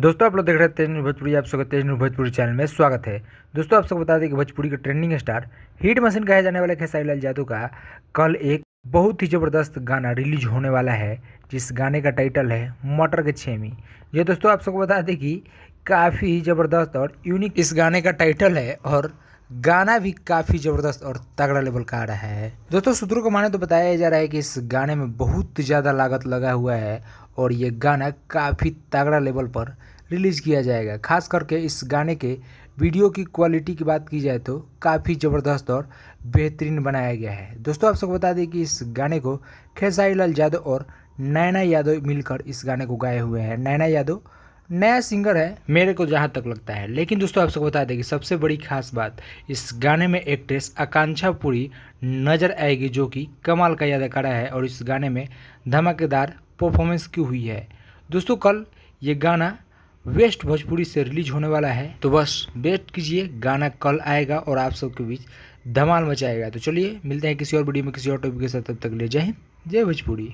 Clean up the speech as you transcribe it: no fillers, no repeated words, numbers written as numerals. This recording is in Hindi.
दोस्तों आप लोग देख रहे हैं तेज न्यूज़ भोजपुरी। आप सबका तेज न्यूज़ भोजपुरी चैनल में स्वागत है। दोस्तों आप सबको बता दें कि भोजपुरी के ट्रेंडिंग स्टार हिट मशीन कहे जाने वाले खेसारी लाल यादव का कल एक बहुत ही ज़बरदस्त गाना रिलीज होने वाला है, जिस गाने का टाइटल है मटर के छेमी। ये दोस्तों आप सबको बता दें कि काफ़ी ज़बरदस्त और यूनिक इस गाने का टाइटल है और गाना भी काफ़ी ज़बरदस्त और तगड़ा लेवल का आ रहा है। दोस्तों सूत्रों को माने तो बताया जा रहा है कि इस गाने में बहुत ज़्यादा लागत लगा हुआ है और ये गाना काफ़ी तगड़ा लेवल पर रिलीज़ किया जाएगा। खास करके इस गाने के वीडियो की क्वालिटी की बात की जाए तो काफ़ी ज़बरदस्त और बेहतरीन बनाया गया है। दोस्तों आप सबको बता दें कि इस गाने को खेसारी लाल यादव और नैना यादव मिलकर इस गाने को गाए हुए हैं। नैना यादव नया सिंगर है मेरे को जहाँ तक लगता है, लेकिन दोस्तों आप सबको बता दें कि सबसे बड़ी खास बात इस गाने में एक्ट्रेस आकांक्षा पुरी नज़र आएगी, जो कि कमाल का अदाकारा है और इस गाने में धमाकेदार परफॉर्मेंस की हुई है। दोस्तों कल ये गाना वेस्ट भोजपुरी से रिलीज होने वाला है, तो बस वेट कीजिए, गाना कल आएगा और आप सबके बीच धमाल मचाएगा। तो चलिए मिलते हैं किसी और वीडियो में किसी और टॉपिक के साथ, तब तक ले जय हिंद जय भोजपुरी।